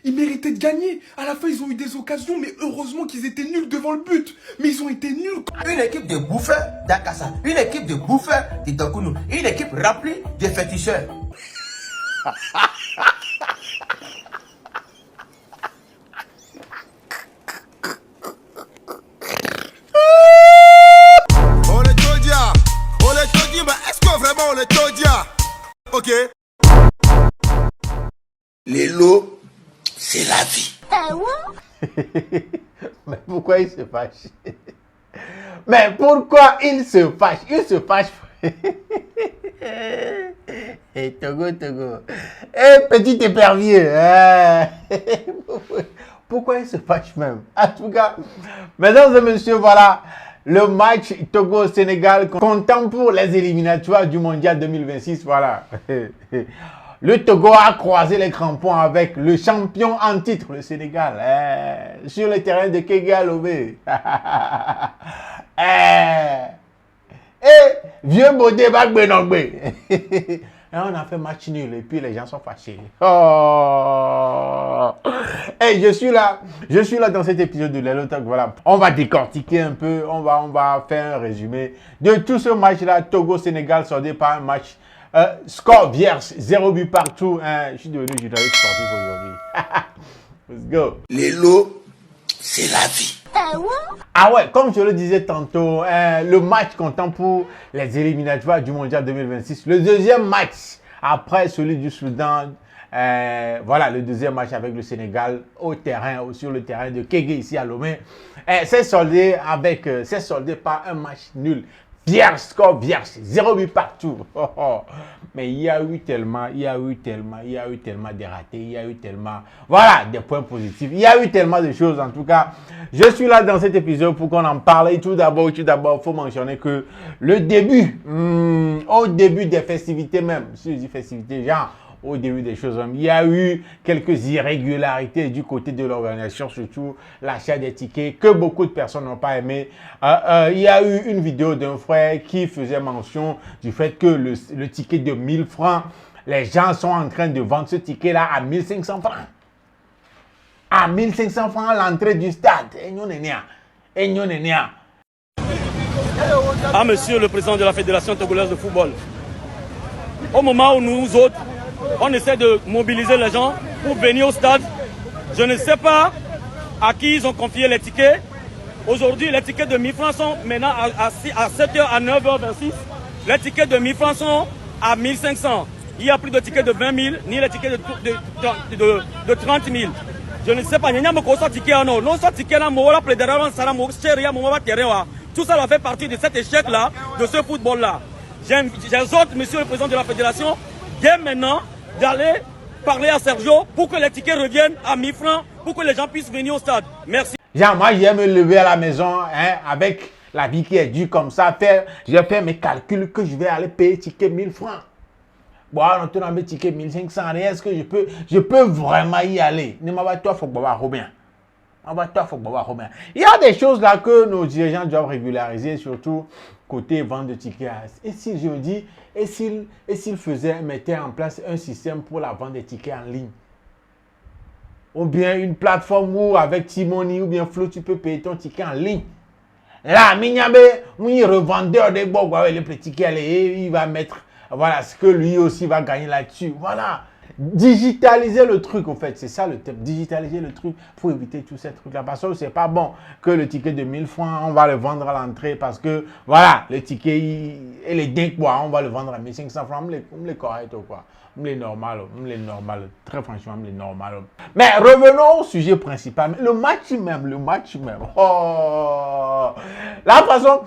Ils méritaient de gagner. À la fin, ils ont eu des occasions, mais heureusement qu'ils étaient nuls devant le but. Mais ils ont été nuls. Une équipe de bouffeurs d'Akassa, une équipe de bouffeurs de Tokounou, une équipe remplie de féticheurs. On est Todia, mais est-ce que vraiment on est Todia? Ok. Les lots, c'est la vie. Mais pourquoi il se fâche? Mais pourquoi il se fâche? Il se fâche. Et Togo. Petit épervier. Pourquoi il se fâche même? En tout cas, mesdames et messieurs, voilà. Le match Togo-Sénégal comptant pour les éliminatoires du Mondial 2026. Voilà. Le Togo a croisé les crampons avec le champion en titre, le Sénégal, sur le terrain de Kegalobé. Vieux Bodé Bagbenogbe. On a fait match nul et puis les gens sont fâchés. Oh. Je suis là dans cet épisode de Lelo Talk. Voilà, on va décortiquer un peu, on va faire un résumé de tout ce match-là. Togo-Sénégal soldé par un match. Score vierge, 0 but partout. Je suis devenu journaliste sportif aujourd'hui. Let's go. Les lots, c'est la vie. Ah ouais, comme je le disais tantôt, le match comptant pour les éliminatoires du Mondial 2026. Le deuxième match après celui du Soudan. Voilà, le deuxième match avec le Sénégal sur le terrain de Kégué ici à Lomé. C'est soldé par un match nul. Vierge, score vierge, 0 but partout. Mais il y a eu tellement de ratés, il y a eu tellement, voilà, des points positifs. Il y a eu tellement de choses. En tout cas, je suis là dans cet épisode pour qu'on en parle. Et tout d'abord, il faut mentionner que le début, au début des festivités même, si je dis festivités, genre, au début des choses, il y a eu quelques irrégularités du côté de l'organisation, surtout l'achat des tickets que beaucoup de personnes n'ont pas aimé. Il y a eu une vidéo d'un frère qui faisait mention du fait que le ticket de 1000 francs, les gens sont en train de vendre ce ticket-là à 1500 francs. À 1500 francs l'entrée du stade. À monsieur le président de la Fédération togolaise de football, au moment où nous autres, on essaie de mobiliser les gens pour venir au stade. Je ne sais pas à qui ils ont confié les tickets. Aujourd'hui, les tickets de 1000 francs sont maintenant à 7h à 9h26. Les tickets de 1000 francs sont à 1500. Il n'y a plus de tickets de 20 000, ni les tickets de 30 000. Je ne sais pas. Tout ça fait partie de cet échec-là, de ce football-là. J'exhorte monsieur le président de la fédération, dès maintenant, d'aller parler à Sergio pour que les tickets reviennent à 1000 francs, pour que les gens puissent venir au stade. Merci. Genre, moi, j'aime me lever à la maison avec la vie qui est due comme ça. Je vais faire mes calculs que je vais aller payer ticket 1000 francs. Bon, on tourne mes tickets 1500. Est-ce que je peux vraiment y aller? Il y a des choses là que nos dirigeants doivent régulariser, surtout côté vente de tickets. Et si je dis, et s'ils mettaient en place un système pour la vente des tickets en ligne? Ou bien une plateforme où avec Timoni ou bien Flow, tu peux payer ton ticket en ligne. Là, revendeur des les petits tickets, il va mettre, voilà, ce que lui aussi va gagner là-dessus. Voilà. Digitaliser le truc, en fait, c'est ça le thème. Digitaliser le truc pour éviter tous ces trucs-là. Parce que c'est pas bon que le ticket de 1000 francs, on va le vendre à l'entrée parce que, voilà, le ticket, et les dingues, on va le vendre à 1500 francs. On les correct ou quoi? On les normal. Très franchement, on les normal. Mais revenons au sujet principal. Le match même. Oh! La façon,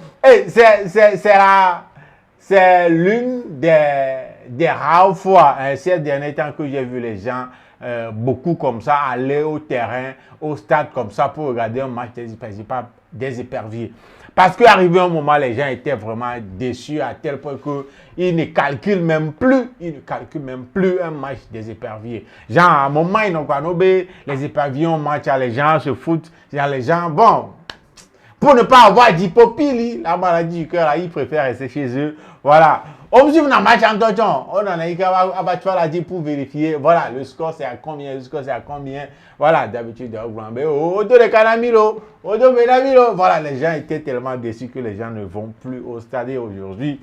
c'est l'une des rares fois ces derniers temps que j'ai vu les gens beaucoup comme ça aller au terrain, au stade comme ça pour regarder un match des éperviers. Parce qu'arrivé un moment, les gens étaient vraiment déçus à tel point qu'ils ne calculent même plus un match des éperviers. Genre, à un moment, ils n'ont pas nommé les éperviers, on match, les gens se foutent. Les gens, bon, pour ne pas avoir d'hypopile, la maladie du cœur, ils préfèrent rester chez eux. Voilà. On suit un match en touchant. On en a eu tu vas dit pour vérifier. Voilà, le score c'est à combien, le score c'est à combien. Voilà, d'habitude, autour de Canamilo, autour de Benamilo. Voilà, les gens étaient tellement déçus que les gens ne vont plus au stade aujourd'hui.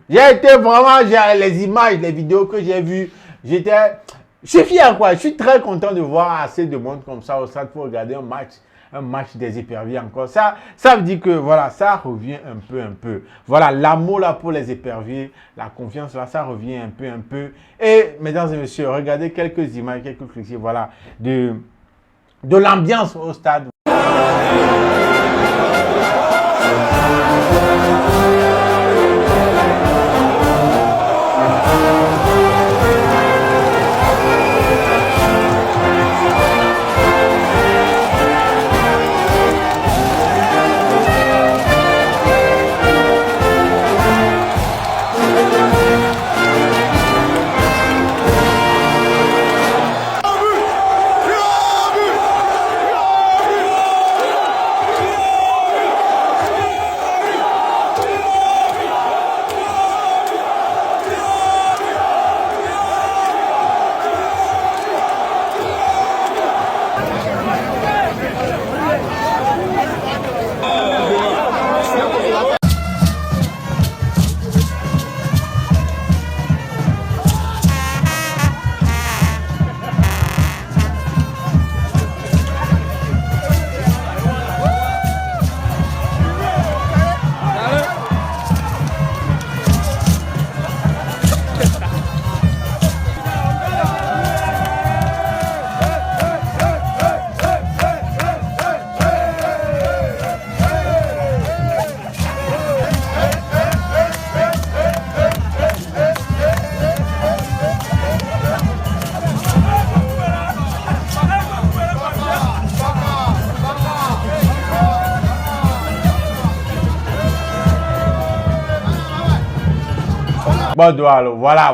J'ai été vraiment, les images, les vidéos que j'ai vues, je suis fier quoi. Je suis très content de voir assez de monde comme ça au stade pour regarder un match des éperviers encore. Ça veut dire que voilà, ça revient un peu. Voilà, l'amour là pour les éperviers, la confiance là, ça revient un peu. Et mesdames et messieurs, regardez quelques images, quelques clichés, voilà, de l'ambiance au stade.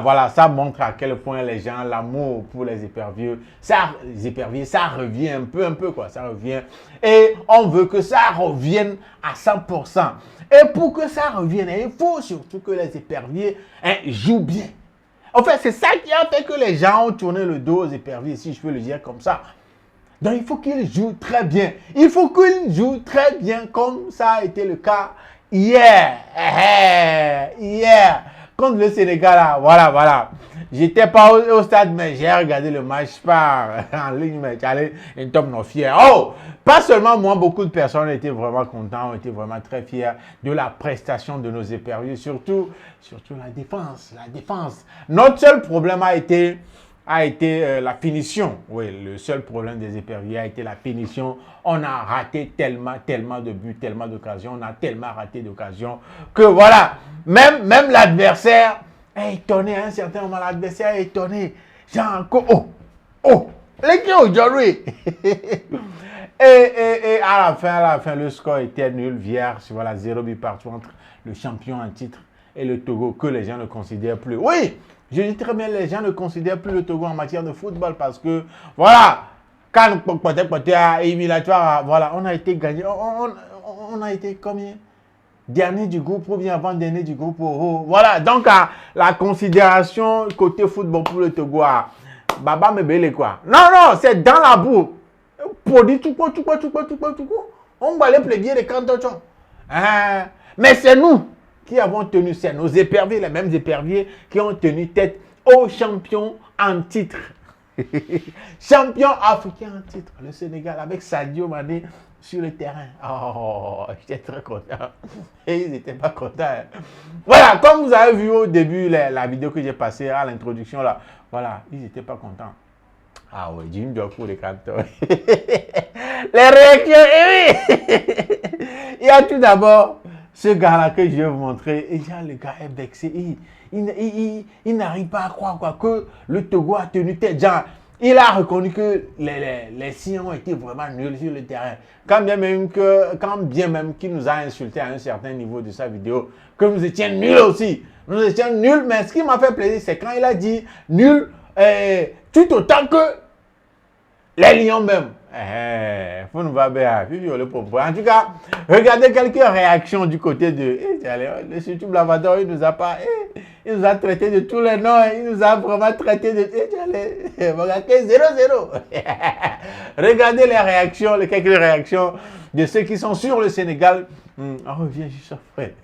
Voilà, ça montre à quel point les gens, l'amour pour les éperviers, ça revient un peu quoi, ça revient. Et on veut que ça revienne à 100%. Et pour que ça revienne, il faut surtout que les éperviers jouent bien. En fait, c'est ça qui a fait que les gens ont tourné le dos aux éperviers, si je peux le dire comme ça. Donc, il faut qu'ils jouent très bien. Il faut qu'ils jouent très bien comme ça a été le cas hier. Contre le Sénégal, là, voilà. J'étais pas au stade, mais j'ai regardé le match en ligne, mais j'allais une top non fier. Oh, pas seulement moi, beaucoup de personnes étaient vraiment contents, étaient vraiment très fiers de la prestation de nos éperviers, surtout la défense. Notre seul problème a été la finition. Oui, le seul problème des éperviers a été la finition. On a raté tellement de buts, tellement d'occasions. On a tellement raté d'occasions que voilà, même l'adversaire est étonné. À un certain moment, l'adversaire est étonné. Genre, l'équipe aujourd'hui. et à la fin, le score était nul, vierge. Voilà, 0 but partout entre le champion en titre et le Togo, que les gens ne considèrent plus. Oui, je dis très bien, les gens ne considèrent plus le Togo en matière de football parce que, voilà, quand éliminatoire, voilà, on a été gagné, on a été combien? Dernier du groupe ou bien avant-dernier du groupe. Voilà, donc la considération côté football pour le Togo, Baba Mebele quoi. Non, c'est dans la boue. Produit tout quoi. On va les plaider les cantons. Mais c'est nous qui avons tenu, c'est nos éperviers, les mêmes éperviers qui ont tenu tête aux champions en titre. Champion africain en titre, le Sénégal avec Sadio Mané sur le terrain. Oh, j'étais très content. Et ils n'étaient pas contents. Voilà, comme vous avez vu au début, la vidéo que j'ai passée à l'introduction là, voilà, ils n'étaient pas contents. Ah ouais, Jim Doku les cantons. Les réactions, oui. Il y a tout d'abord ce gars-là que je vais vous montrer. Et le gars est vexé. Il n'arrive pas à croire quoi, que le Togo a tenu tête. Genre, il a reconnu que les signes ont été vraiment nuls sur le terrain. Quand bien même qu'il nous a insulté à un certain niveau de sa vidéo, que nous étions nuls aussi. Nous étions nuls, mais ce qui m'a fait plaisir, c'est quand il a dit nul, tout autant que les Lions même. Faut nous va bien. En tout cas, regardez quelques réactions du côté de le YouTube Lavador, il nous a pas, il nous a traité de tous les noms, il nous a vraiment traité de 0-0. Regardez les réactions, les quelques réactions de ceux qui sont sur le Sénégal. On revient juste après.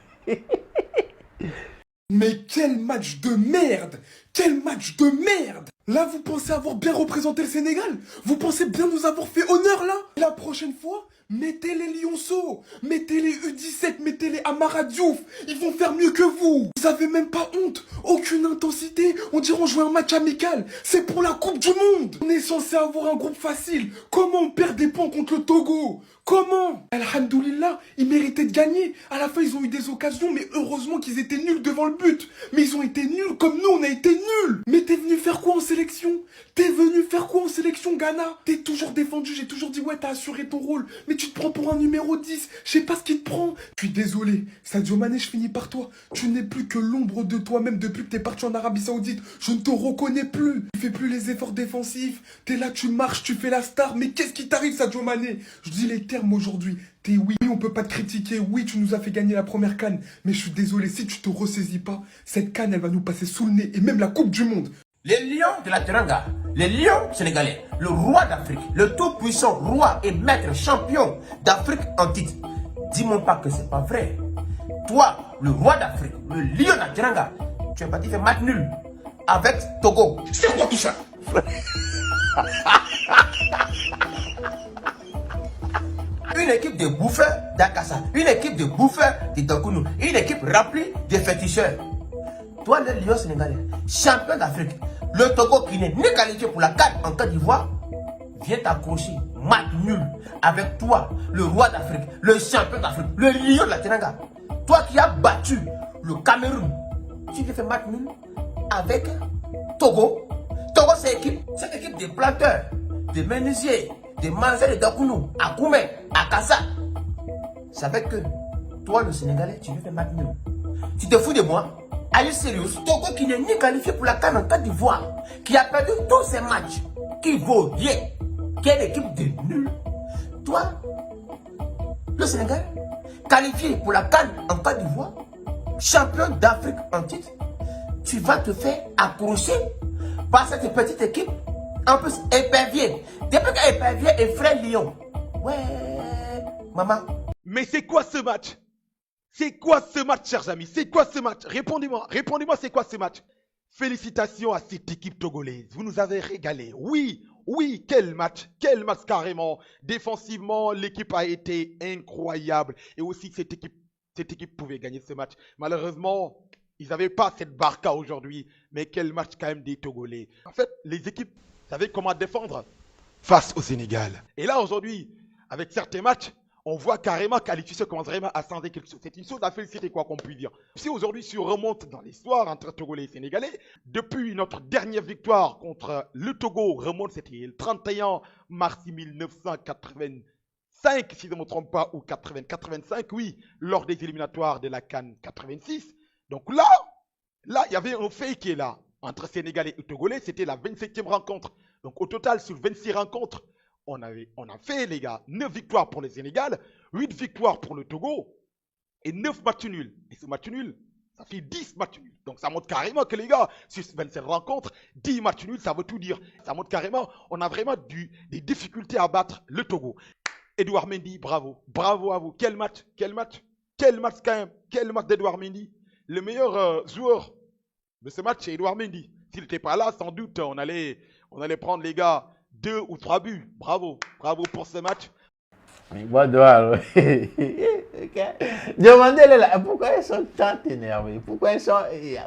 Mais quel match de merde! Quel match de merde! Là, vous pensez avoir bien représenté le Sénégal? Vous pensez bien nous avoir fait honneur, là? La prochaine fois, mettez les Lionceaux, mettez les U17, mettez les Amara Diouf. Ils vont faire mieux que vous. Vous avez même pas honte, aucune intensité. On dirait on joue un match amical. C'est pour la Coupe du Monde. On est censé avoir un groupe facile. Comment on perd des points contre le Togo? Comment? Alhamdoulilah, ils méritaient de gagner. À la fin, ils ont eu des occasions, mais heureusement qu'ils étaient nuls devant le but. Mais ils ont été nuls comme nous, on a été nuls. Mais t'es venu faire quoi en sélection? T'es venu faire quoi en sélection, Ghana? T'es toujours défendu, j'ai toujours dit ouais, t'as assuré ton rôle. Mais tu te prends pour un numéro 10. Je sais pas ce qui te prend. Je suis désolé. Sadio Mané, je finis par toi. Tu n'es plus que l'ombre de toi-même depuis que t'es parti en Arabie Saoudite. Je ne te reconnais plus. Tu fais plus les efforts défensifs. T'es là, tu marches, tu fais la star. Mais qu'est-ce qui t'arrive, Sadio Mané? Je dis les termes aujourd'hui. T'es oui, on peut pas te critiquer. Oui, tu nous as fait gagner la première CAN. Mais je suis désolé, si tu te ressaisis pas, cette CAN, elle va nous passer sous le nez. Et même la Coupe du Monde. Les lions de la Teranga, les lions sénégalais, le roi d'Afrique, le tout-puissant roi et maître champion d'Afrique en titre. Dis-moi pas que c'est pas vrai. Toi, le roi d'Afrique, le lion de la Teranga, tu es parti faire match nul avec Togo. C'est quoi tout ça? Une équipe de bouffeurs d'Akassa, une équipe de bouffeurs de Tokounou, une équipe remplie de féticheurs. Toi, le lion sénégalais, champion d'Afrique, le Togo qui n'est ni qualifié pour la CAN en Côte d'Ivoire, vient t'accrocher, match nul, avec toi, le roi d'Afrique, le champion d'Afrique, le lion de la Teranga. Toi qui as battu le Cameroun, tu viens faire match nul avec Togo. Togo, c'est une équipe de planteurs, de menuisiers, de mangeurs de Dakounou, à Koumé, à Kassa. C'est avec que toi, le Sénégalais, tu viens faire match nul. Tu te fous de moi? Are you serious? Togo qui n'est ni qualifié pour la CAN en Côte d'Ivoire, qui a perdu tous ses matchs, qui vaut rien, qui est l'équipe de nuls. Toi, le Sénégal, qualifié pour la CAN en Côte d'Ivoire, champion d'Afrique en titre, tu vas te faire accrocher par cette petite équipe, en plus épervier. Depuis qu'épervier est frère Lyon. Ouais, maman. Mais c'est quoi ce match? C'est quoi ce match, chers amis? C'est quoi ce match? Répondez-moi, c'est quoi ce match? Félicitations à cette équipe togolaise. Vous nous avez régalé. Oui, quel match carrément. Défensivement, l'équipe a été incroyable. Et aussi, cette équipe pouvait gagner ce match. Malheureusement, ils n'avaient pas cette barca aujourd'hui. Mais quel match quand même des Togolais. En fait, les équipes savaient comment défendre face au Sénégal. Et là, aujourd'hui, avec certains matchs, on voit carrément qu'Alitusio commence vraiment à changer quelque chose. C'est une chose à féliciter, quoi qu'on puisse dire. Si aujourd'hui, si on remonte dans l'histoire entre Togolais et Sénégalais, depuis notre dernière victoire contre le Togo, c'était le 31 mars 1985, si je ne me trompe pas, ou 85, oui, lors des éliminatoires de la CAN 86. Donc là, il y avait un fait qui est là. Entre Sénégalais et Togolais, c'était la 27e rencontre. Donc au total, sur 26 rencontres, on a fait, les gars, 9 victoires pour le Sénégal, 8 victoires pour le Togo et 9 matchs nuls. Et ce match nul, ça fait 10 matchs nuls. Donc ça montre carrément que les gars, sur 27 rencontres, 10 matchs nuls, ça veut tout dire. Ça montre carrément, on a vraiment des difficultés à battre le Togo. Edouard Mendy, bravo. Bravo à vous. Quel match quand même. Quel match d'Edouard Mendy. Le meilleur joueur de ce match, c'est Edouard Mendy. S'il n'était pas là, sans doute, on allait prendre, les gars, 2 ou 3 buts. Bravo pour ce match. Demandez-les là, pourquoi ils sont tant énervés? Pourquoi ils sont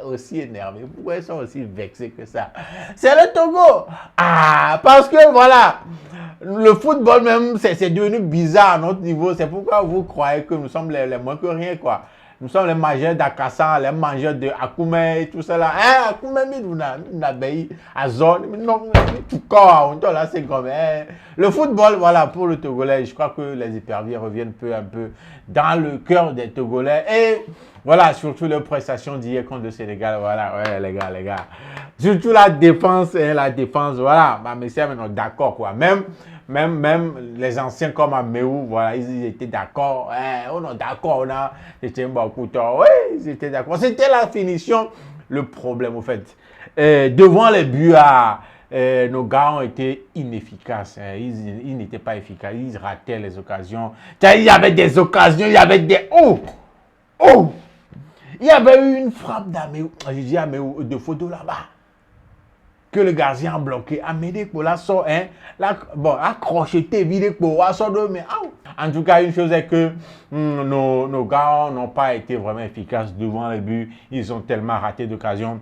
aussi énervés? Pourquoi ils sont aussi vexés que ça? C'est le Togo. Parce que voilà, le football même, c'est devenu bizarre à notre niveau. C'est pourquoi vous croyez que nous sommes les moins que rien, quoi. Nous sommes les mangeurs d'Akassa, les mangeurs de Akoumé et tout ça là. Akoumé, nous n'avons à zone, non, tout corps, là c'est comme. Le football, voilà, pour le Togolais, je crois que les hyperviers reviennent peu à peu dans le cœur des Togolais. Et voilà, surtout les prestations d'hier contre le Sénégal, voilà, ouais, les gars. Surtout la défense, voilà. Mais c'est maintenant d'accord, quoi. Même même les anciens comme Améou, voilà, ils étaient d'accord. On est d'accord, on a été un bon couteau. Oui, ils étaient d'accord. C'était la finition, le problème, au fait. Devant les buts, nos gars ont été inefficaces. Ils n'étaient pas efficaces. Ils rataient les occasions. Il y avait des occasions, il y avait des... Oh! Oh! Il y avait eu une frappe d'Améou. J'ai dit Améou, de photo là-bas. Que le gardien a bloqué. Amédée pour la sort, hein. Bon, accrocheté, vide pour la sort de... Mais, en tout cas, une chose est que nos gars n'ont pas été vraiment efficaces devant les buts. Ils ont tellement raté d'occasions.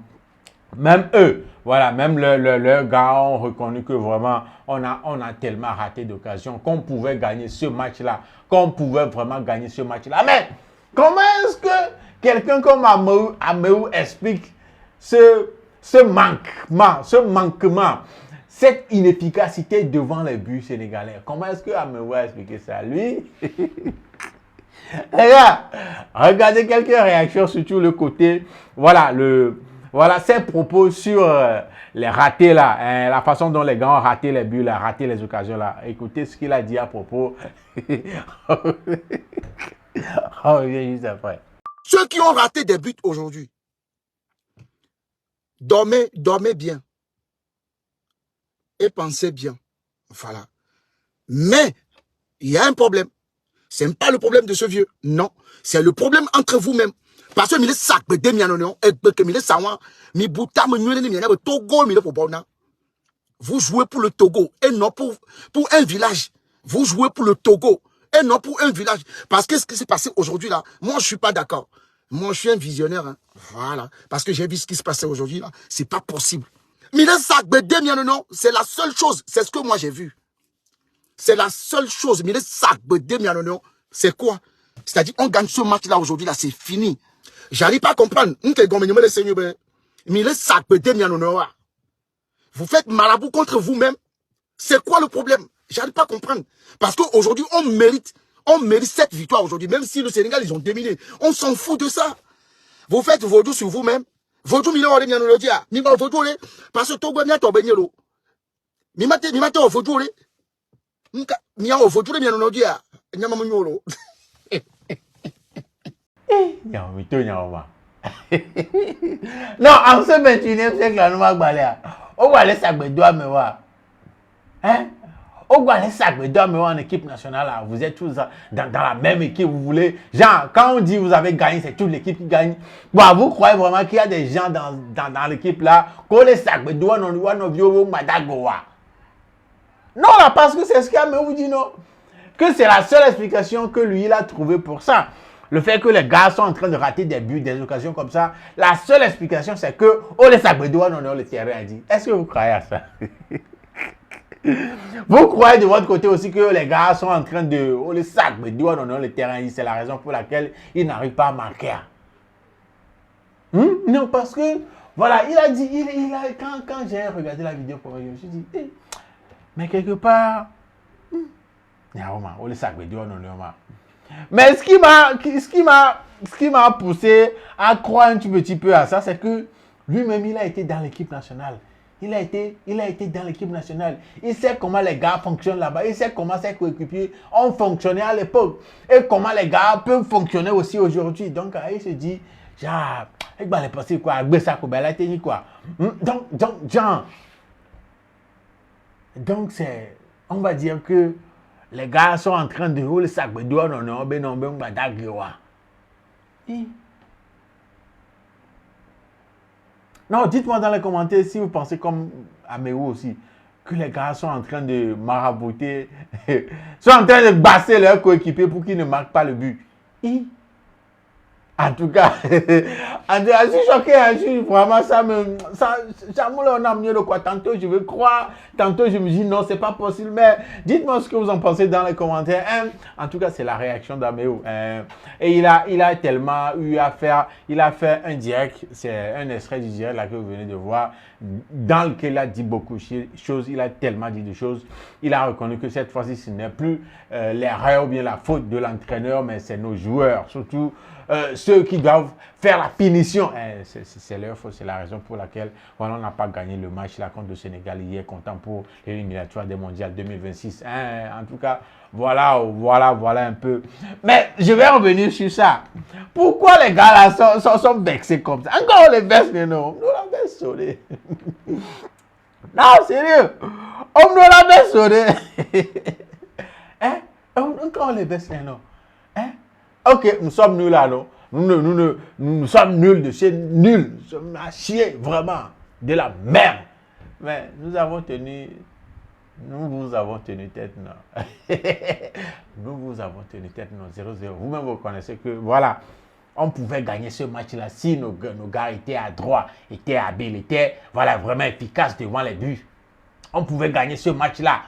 Même eux, voilà, même leurs gars ont reconnu que vraiment, on a tellement raté d'occasions qu'on pouvait gagner ce match-là, qu'on pouvait vraiment gagner ce match-là. Mais comment est-ce que quelqu'un comme Améou explique ce manquement, cette inefficacité devant les buts sénégalais? Comment est-ce que Améou a expliqué ça? Lui, les gars, regardez quelques réactions, surtout le côté, voilà ses propos sur les ratés là, la façon dont les gars ont raté les buts, là, raté les occasions là. Écoutez ce qu'il a dit à propos. On revient juste après. Ceux qui ont raté des buts aujourd'hui, dormez bien et pensez bien. Voilà. Mais il y a un problème. Ce n'est pas le problème de ce vieux. Non. C'est le problème entre vous-même. Parce que vous jouez pour le Togo et non pour un village. Vous jouez pour le Togo et non pour un village. Parce que ce qui s'est passé aujourd'hui là, moi je ne suis pas d'accord. Moi je suis un visionnaire. Hein. Voilà. Parce que j'ai vu ce qui se passait aujourd'hui là. C'est pas possible. C'est la seule chose. C'est ce que moi j'ai vu. C'est la seule chose. C'est quoi? C'est-à-dire on gagne ce match là aujourd'hui là, c'est fini. J'arrive pas à comprendre. Vous faites marabout contre vous-même. C'est quoi le problème? J'arrive pas à comprendre. Parce qu'aujourd'hui, on mérite cette victoire aujourd'hui. Même si le Sénégal, ils ont dominé. On s'en fout de ça. Vous faites vaudou sur vous-même. Vaudou, parce que Togo, Non, en ce 21e siècle, on va aller s'agbedoa, mais voilà. Hein? On va aller s'agbedoa, mais en équipe nationale, là. Vous êtes tous dans la même équipe, vous voulez. Genre, quand on dit vous avez gagné, c'est toute l'équipe qui gagne. Bon, vous croyez vraiment qu'il y a des gens dans l'équipe là, qu'on les s'agbedoa, non, vieux, madagoa. Non, là, parce que c'est ce qu'il vous dit, non. Que c'est la seule explication que lui, il a trouvé pour ça. Le fait que les gars sont en train de rater des buts, des occasions comme ça, la seule explication, c'est que on les sabredois, non, le terrain a dit. Est-ce que vous croyez à ça? Vous croyez de votre côté aussi que les gars sont en train de... on les sabredois, non, le terrain a dit. C'est la raison pour laquelle ils n'arrivent pas à marquer. Non, parce que, voilà, il a dit, quand j'ai regardé la vidéo, je me suis dit, mais quelque part, on les sabredois, non, mais ce qui m'a poussé à croire un petit peu à ça, c'est que lui-même, il a été dans l'équipe nationale. Il a été dans l'équipe nationale. Il sait comment les gars fonctionnent là-bas. Il sait comment ses coéquipiers ont fonctionné à l'époque. Et comment les gars peuvent fonctionner aussi aujourd'hui. Donc, il se dit, genre, il va aller passer quoi, quoi. Donc, c'est, on va dire que les gars sont en train de rouler sac de doigts, non, dites-moi dans les commentaires si vous pensez comme Améou aussi, que les gars sont en train de marabouter, sont en train de basser leur coéquipier pour qu'ils ne marquent pas le but. En tout cas, je suis choqué, hein, vraiment, ça me amené le quoi. Tantôt, je veux croire, tantôt, je me dis non, c'est pas possible. Mais dites-moi ce que vous en pensez dans les commentaires. En tout cas, c'est la réaction d'Améou. Et il a tellement eu à faire, il a fait un direct, c'est un extrait du direct là que vous venez de voir, dans lequel il a dit beaucoup de choses, il a tellement dit de choses. Il a reconnu que cette fois-ci, ce n'est plus l'erreur ou bien la faute de l'entraîneur, mais c'est nos joueurs, surtout ceux qui doivent faire la punition. C'est leur faute, c'est la raison pour laquelle voilà, on n'a pas gagné le match là contre le Sénégal hier, content pour l'éliminatoire des mondiales 2026. En tout cas, voilà un peu. Mais je vais revenir sur ça. Pourquoi les gars là sont vexés comme ça? Encore les baisse, non? Nous la baisse sonné. Non, sérieux. On nous la baisse sonné. Encore les baisse, non? Ok, nous sommes nuls là, non? Nous sommes nuls de chez nuls. Nous sommes à chier, vraiment. De la merde. Mais nous vous avons tenu tête, non? Nous vous avons tenu tête, non? 0-0. Vous-même, vous connaissez que, voilà, on pouvait gagner ce match-là si nos gars étaient adroits, étaient habiles, étaient, voilà, vraiment efficaces devant les buts. On pouvait gagner ce match-là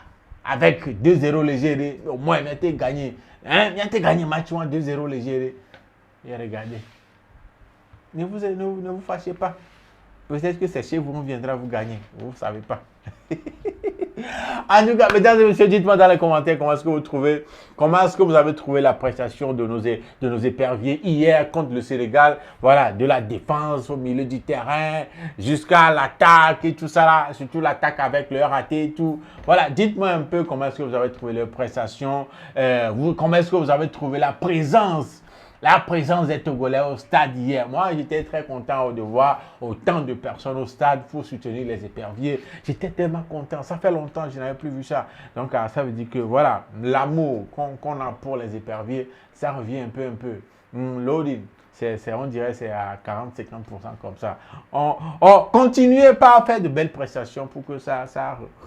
avec 2-0 léger. Au moins, on était gagné. On était gagné le match 2-0 léger. Et regardez. Ne vous fâchez pas. Peut-être que c'est chez vous, on viendra vous gagner. Vous ne savez pas. En tout cas, mesdames et messieurs, dites-moi dans les commentaires comment est-ce que vous avez trouvé la prestation de nos éperviers hier contre le Sénégal. Voilà, de la défense au milieu du terrain jusqu'à l'attaque et tout ça là, surtout l'attaque avec le raté et tout. Voilà, dites-moi un peu comment est-ce que vous avez trouvé leur prestation, comment est-ce que vous avez trouvé la présence des Togolais au stade hier. Moi, j'étais très content de voir autant de personnes au stade pour soutenir les éperviers. J'étais tellement content. Ça fait longtemps que je n'avais plus vu ça. Donc, ça veut dire que, voilà, l'amour qu'on a pour les éperviers, ça revient un peu. Loading, on dirait c'est à 40-50% comme ça. Continuez pas à faire de belles prestations pour que ça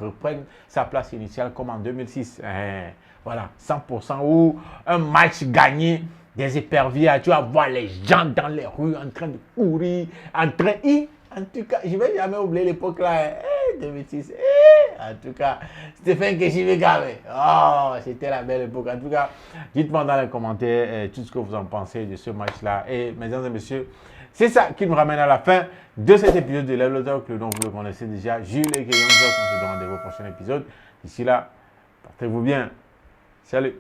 reprenne sa place initiale comme en 2006. Voilà, 100% ou un match gagné. Des éperviers, tu vas voir les gens dans les rues en train de courir, en tout cas, je ne vais jamais oublier l'époque là, 2006, en tout cas, Stéphane Keshiviga, oh, c'était la belle époque. En tout cas, dites-moi dans les commentaires tout ce que vous en pensez de ce match-là. Et mesdames et messieurs, c'est ça qui nous ramène à la fin de cet épisode de Level Talk, le nom vous le connaissez déjà, Jules et Guillaume. On se donne rendez-vous au prochain épisode. D'ici là, portez-vous bien. Salut.